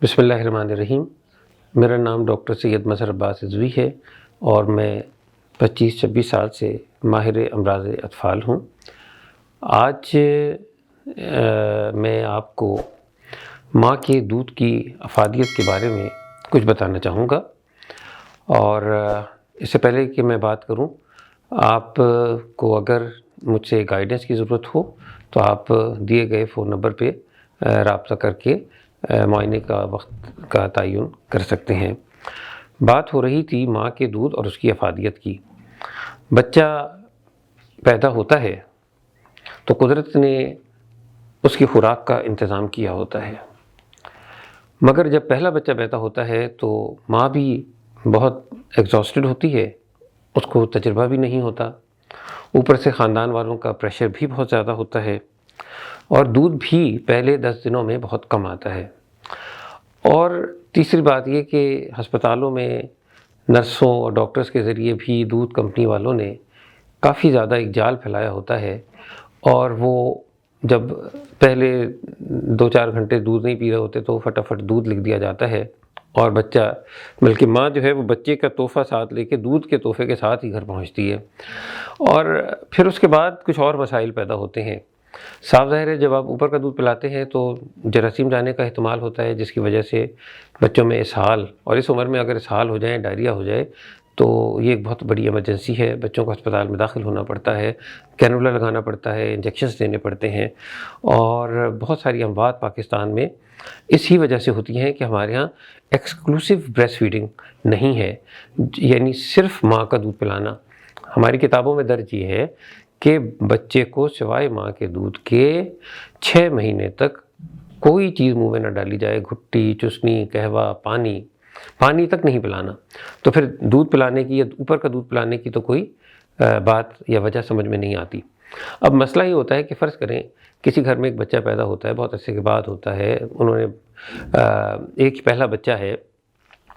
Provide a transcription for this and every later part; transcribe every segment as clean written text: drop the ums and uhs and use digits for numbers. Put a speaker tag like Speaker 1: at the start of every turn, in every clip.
Speaker 1: बिस्मिल्लाहिर्रहमानिर्रहीम। मेरा नाम डॉक्टर सैयद मज़हर अब्बास रिज़वी है और मैं 25-26 साल से माहिर अमराज़ अतफ़ाल हूँ। आज मैं आपको माँ के दूध की अफ़ादियत के बारे में कुछ बताना चाहूँगा। और इससे पहले कि मैं बात करूँ, आपको अगर मुझसे गाइडेंस की ज़रूरत हो तो आप दिए गए फ़ोन नंबर पे राब्ता करके मुआयने का वक्त का तयन कर सकते हैं। बात हो रही थी माँ के दूध और उसकी अफ़ादियत की। बच्चा पैदा होता है तो कुदरत ने उसकी खुराक का इंतज़ाम किया होता है, मगर जब पहला बच्चा पैदा होता है तो माँ भी बहुत एग्जॉस्टेड होती है, उसको तजुर्बा भी नहीं होता, ऊपर से ख़ानदान वालों का प्रेशर भी बहुत ज़्यादा होता है और दूध भी पहले 10 दिनों में बहुत कम आता है। और तीसरी बात ये कि हस्पतालों में नर्सों और डॉक्टर्स के ज़रिए भी दूध कंपनी वालों ने काफ़ी ज़्यादा एक जाल फैलाया होता है और वो जब पहले 2-4 घंटे दूध नहीं पी रहे होते तो फटाफट दूध लिख दिया जाता है और बच्चा, बल्कि माँ जो है वो बच्चे का तोहफ़ा साथ लेके दूध के तोहफ़े के साथ ही घर पहुँचती है। और फिर उसके बाद कुछ और मसाइल पैदा होते हैं। साफ ज़ाहिर है, जब आप ऊपर का दूध पिलाते हैं तो जरासीम जाने का एहतमाल होता है, जिसकी वजह से बच्चों में इसहाल, और इस उम्र में अगर इसहाल हो जाए, डायरिया हो जाए तो ये एक बहुत बड़ी इमरजेंसी है। बच्चों को अस्पताल में दाखिल होना पड़ता है, कैनुला लगाना पड़ता है, इंजेक्शंस देने पड़ते हैं और बहुत सारी अमवात पाकिस्तान में इसी वजह से होती हैं कि हमारे यहाँ एक्सक्लूसिव ब्रेस्ट फीडिंग नहीं है, यानी सिर्फ माँ का दूध पिलाना। हमारी किताबों में दर्ज ये है कि बच्चे को सिवाय माँ के दूध के 6 महीने तक कोई चीज़ मुँह में न डाली जाए, घुट्टी, चुस्नी, कहवा, पानी तक नहीं पिलाना। तो फिर दूध पिलाने की या ऊपर का दूध पिलाने की तो कोई बात या वजह समझ में नहीं आती। अब मसला ये होता है कि फ़र्ज़ करें किसी घर में एक बच्चा पैदा होता है, बहुत अरसे के बाद होता है, उन्होंने एक पहला बच्चा है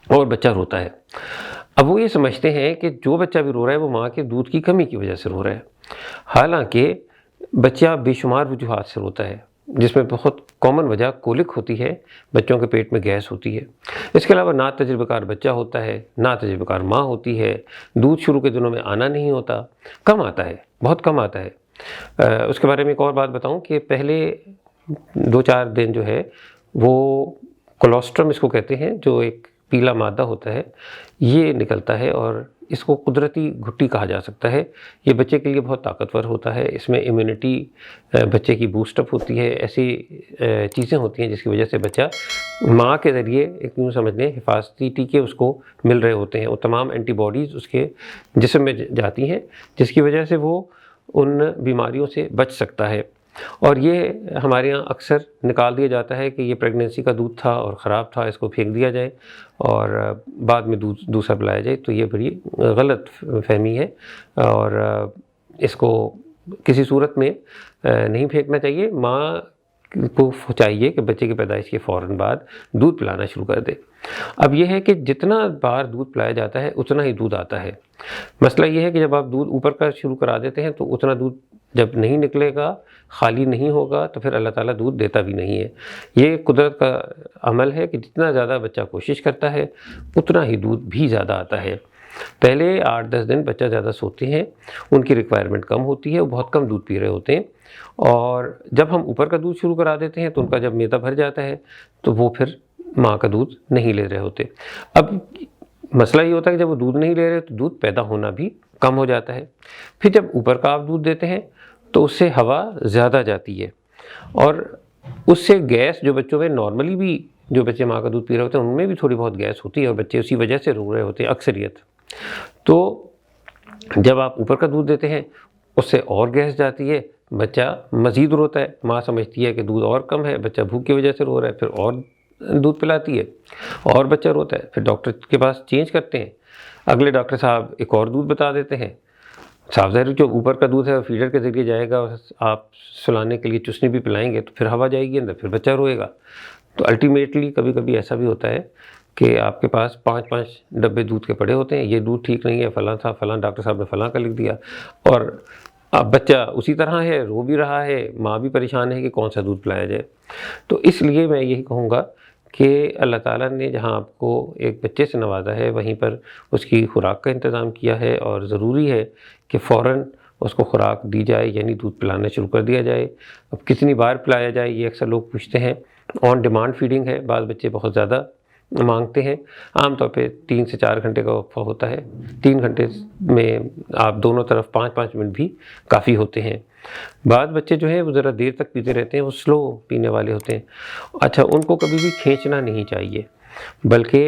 Speaker 1: और बच्चा रोता है। अब वो ये समझते हैं कि जो बच्चा भी रो रहा है वो माँ के दूध की कमी की वजह से रो रहा है। हालांकि बच्चा बेशुमार वजूहात से रोता है, जिसमें बहुत कॉमन वजह कोलिक होती है, बच्चों के पेट में गैस होती है। इसके अलावा ना तजुर्बेकार बच्चा होता है, ना तजुर्बेकार माँ होती है, दूध शुरू के दिनों में आना नहीं होता, कम आता है, बहुत कम आता है। उसके बारे में एक और बात बताऊं कि पहले 2-4 दिन जो है वो कोलोस्ट्रम इसको कहते हैं, जो एक पीला मादा होता है, ये निकलता है और इसको कुदरती घुट्टी कहा जा सकता है। ये बच्चे के लिए बहुत ताकतवर होता है, इसमें इम्यूनिटी बच्चे की बूस्टअप होती है, ऐसी चीज़ें होती हैं जिसकी वजह से बच्चा माँ के ज़रिए एक यूँ समझ लें हिफाजती टीके उसको मिल रहे होते हैं, वो तमाम एंटीबॉडीज़ उसके जिस्म में जाती हैं, जिसकी वजह से वो उन बीमारियों से बच सकता है। और ये हमारे यहाँ अक्सर निकाल दिया जाता है कि ये प्रेगनेंसी का दूध था और ख़राब था, इसको फेंक दिया जाए और बाद में दूध दूसरा पिलाया जाए, तो ये बड़ी गलत फहमी है और इसको किसी सूरत में नहीं फेंकना चाहिए। माँ को चाहिए कि बच्चे की पैदाइश के फ़ौरन बाद दूध पिलाना शुरू कर दे। अब यह है कि जितना बार दूध पिलाया जाता है उतना ही दूध आता है। मसला ये है कि जब आप दूध ऊपर का शुरू करा देते हैं तो उतना दूध जब नहीं निकलेगा, खाली नहीं होगा, तो फिर अल्लाह ताला दूध देता भी नहीं है। ये कुदरत का अमल है कि जितना ज़्यादा बच्चा कोशिश करता है उतना ही दूध भी ज़्यादा आता है। पहले 8-10 दिन बच्चा ज़्यादा सोते हैं, उनकी रिक्वायरमेंट कम होती है, वो बहुत कम दूध पी रहे होते हैं और जब हम ऊपर का दूध शुरू करा देते हैं तो उनका जब मैदा भर जाता है तो वो फिर माँ का दूध नहीं ले रहे होते। अब मसला ये होता है कि जब वो दूध नहीं ले रहे तो दूध पैदा होना भी कम हो जाता है। फिर जब ऊपर का आप दूध देते हैं तो उससे हवा ज़्यादा जाती है और उससे गैस, जो बच्चों में नॉर्मली भी जो बच्चे माँ का दूध पी रहे होते हैं उनमें भी थोड़ी बहुत गैस होती है और बच्चे उसी वजह से रो रहे होते हैं अक्सरियत। तो जब आप ऊपर का दूध देते हैं उससे और गैस जाती है, बच्चा मज़ीद रोता है, माँ समझती है कि दूध और कम है, बच्चा भूख की वजह से रो रहा है, फिर और दूध पिलाती है और बच्चा रोता है, फिर डॉक्टर के पास चेंज करते हैं, अगले डॉक्टर साहब एक और दूध बता देते हैं। साफ ज़ाहिर जो ऊपर का दूध है फीडर के ज़रिए जाएगा, आप सुलाने के लिए चुस्नी भी पिलाएंगे तो फिर हवा जाएगी अंदर, फिर बच्चा रोएगा। तो अल्टीमेटली कभी कभी ऐसा भी होता है कि आपके पास 5-5 डब्बे दूध के पड़े होते हैं, ये दूध ठीक नहीं है, फ़लाँ था, फ़लाँ डॉक्टर साहब ने फ़लाँ का लिख दिया और अब बच्चा उसी तरह है, रो भी रहा है, माँ भी परेशान है कि कौन सा दूध पिलाया जाए। तो इसलिए मैं यही कहूँगा कि अल्लाह ताला ने जहाँ आपको एक बच्चे से नवाजा है वहीं पर उसकी खुराक का इंतज़ाम किया है और ज़रूरी है कि फ़ौरन उसको खुराक दी जाए, यानी दूध पिलाना शुरू कर दिया जाए। अब कितनी बार पिलाया जाए ये अक्सर लोग पूछते हैं। ऑन डिमांड फीडिंग है, बाज़ बच्चे बहुत ज़्यादा मांगते हैं। आम तौर पे 3 से 4 घंटे का वक्फ़ा होता है। 3 घंटे में आप दोनों तरफ 5-5 मिनट भी काफ़ी होते हैं। बाज़ बच्चे जो हैं वो ज़रा देर तक पीते रहते हैं, वो स्लो पीने वाले होते हैं। अच्छा, उनको कभी भी खींचना नहीं चाहिए, बल्कि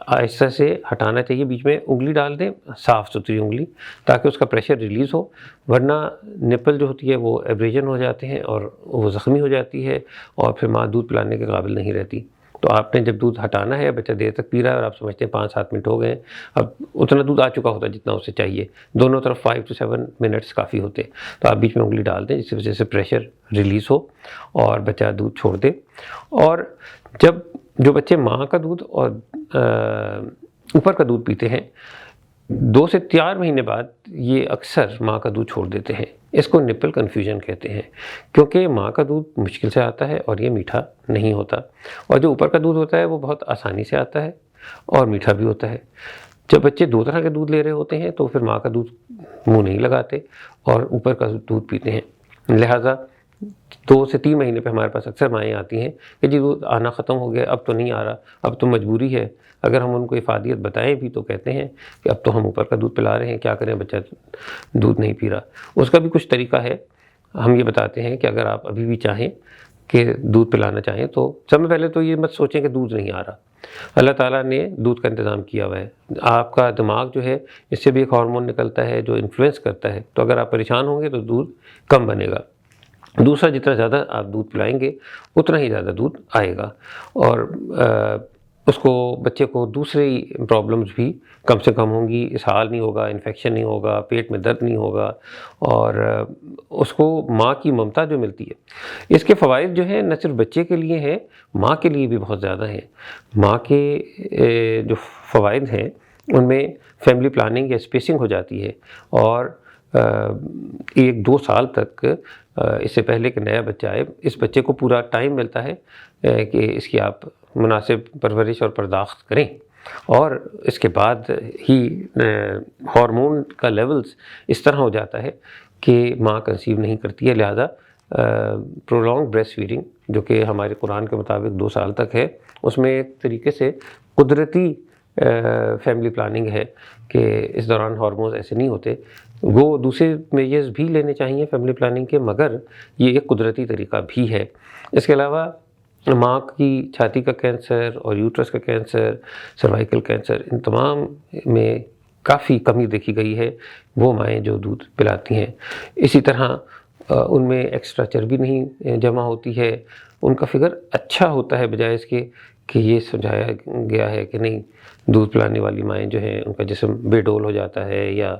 Speaker 1: आहिस्ता से हटाना चाहिए। बीच में उंगली डाल दें, साफ़ सुथरी उंगली, ताकि उसका प्रेशर रिलीज़ हो। वरना निप्पल जो होती है वो एब्रेजन हो जाते हैं और वो ज़ख्मी हो जाती है और फिर माँ दूध पिलाने के काबिल नहीं रहती। तो आपने जब दूध हटाना है, बच्चा देर तक पी रहा है और आप समझते हैं 5-7 मिनट हो गए हैं, अब उतना दूध आ चुका होता है जितना उसे चाहिए। दोनों तरफ 5 to 7 मिनट्स काफ़ी होते हैं। तो आप बीच में उंगली डाल दें जिसकी वजह से प्रेशर रिलीज़ हो और बच्चा दूध छोड़ दे। और जब जो बच्चे माँ का दूध और ऊपर का दूध पीते हैं, 2 से 4 महीने बाद ये अक्सर माँ का दूध छोड़ देते हैं। इसको निप्पल कन्फ्यूजन कहते हैं, क्योंकि माँ का दूध मुश्किल से आता है और ये मीठा नहीं होता, और जो ऊपर का दूध होता है वो बहुत आसानी से आता है और मीठा भी होता है। जब बच्चे 2 तरह के दूध ले रहे होते हैं तो फिर माँ का दूध मुँह नहीं लगाते और ऊपर का दूध पीते हैं। लिहाजा 2 से 3 महीने पे हमारे पास अक्सर माएँ आती हैं कि जी दूध आना ख़त्म हो गया, अब तो नहीं आ रहा, अब तो मजबूरी है। अगर हम उनको इफ़ादियत बताएं भी तो कहते हैं कि अब तो हम ऊपर का दूध पिला रहे हैं, क्या करें, बच्चा दूध नहीं पी रहा। उसका भी कुछ तरीका है। हम ये बताते हैं कि अगर आप अभी भी चाहें कि दूध पिलाना चाहें तो सबसे पहले तो ये मत सोचें कि दूध नहीं आ रहा। अल्लाह ताला ने दूध का इंतज़ाम किया हुआ है। आपका दिमाग जो है, इससे भी एक हार्मोन निकलता है जो इन्फ्लुएंस करता है। तो अगर आप परेशान होंगे तो दूध कम बनेगा। दूसरा, जितना ज़्यादा आप दूध पिलाएंगे उतना ही ज़्यादा दूध आएगा और उसको, बच्चे को दूसरी प्रॉब्लम्स भी कम से कम होंगी। इसहाल नहीं होगा, इन्फेक्शन नहीं होगा, पेट में दर्द नहीं होगा और उसको माँ की ममता जो मिलती है। इसके फ़वाइद जो हैं न सिर्फ बच्चे के लिए हैं, माँ के लिए भी बहुत ज़्यादा हैं। माँ के जो फ़वाइद हैं उनमें फैमिली प्लानिंग या स्पेसिंग हो जाती है और 1-2 साल तक, इससे पहले कि नया बच्चा आए, इस बच्चे को पूरा टाइम मिलता है कि इसकी आप मुनासिब परवरिश और पर्दाख्त करें। और इसके बाद ही हार्मोन का लेवल्स इस तरह हो जाता है कि माँ कंसीव नहीं करती है। लिहाजा प्रोलॉन्ग ब्रेस्ट फीडिंग, जो कि हमारे कुरान के मुताबिक 2 साल तक है, उसमें एक तरीके से कुदरती फैमिली प्लानिंग है कि इस दौरान हार्मोन्स ऐसे नहीं होते। वो दूसरे मेजर्स भी लेने चाहिए फैमिली प्लानिंग के, मगर ये एक कुदरती तरीका भी है। इसके अलावा माँ की छाती का कैंसर और यूट्रस का कैंसर, सर्वाइकल कैंसर, इन तमाम में काफ़ी कमी देखी गई है वो माएँ जो दूध पिलाती हैं। इसी तरह उनमें एक्स्ट्रा चर्बी नहीं जमा होती है, उनका फिगर अच्छा होता है, बजाय इसके कि ये समझाया गया है कि नहीं, दूध पिलाने वाली माएँ जो हैं उनका जिस्म बेडोल हो जाता है या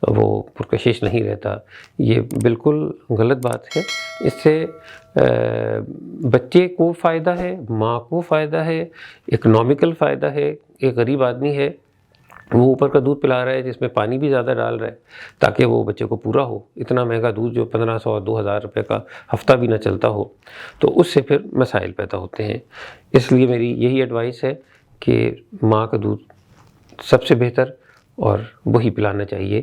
Speaker 1: वो पुरकशिश नहीं रहता। ये बिल्कुल गलत बात है। इससे बच्चे को फ़ायदा है, माँ को फ़ायदा है, इकोनॉमिकल फ़ायदा है। एक गरीब आदमी है, वो ऊपर का दूध पिला रहा है जिसमें पानी भी ज़्यादा डाल रहा है ताकि वो बच्चे को पूरा हो। इतना महंगा दूध जो 1500-2000 रुपये का हफ़्ता भी ना चलता हो, तो उससे फिर मसाइल पैदा होते हैं। इसलिए मेरी यही एडवाइस है कि माँ का दूध सबसे बेहतर और वही पिलाना चाहिए।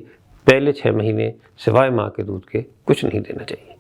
Speaker 1: पहले 6 महीने सिवाय माँ के दूध के कुछ नहीं देना चाहिए।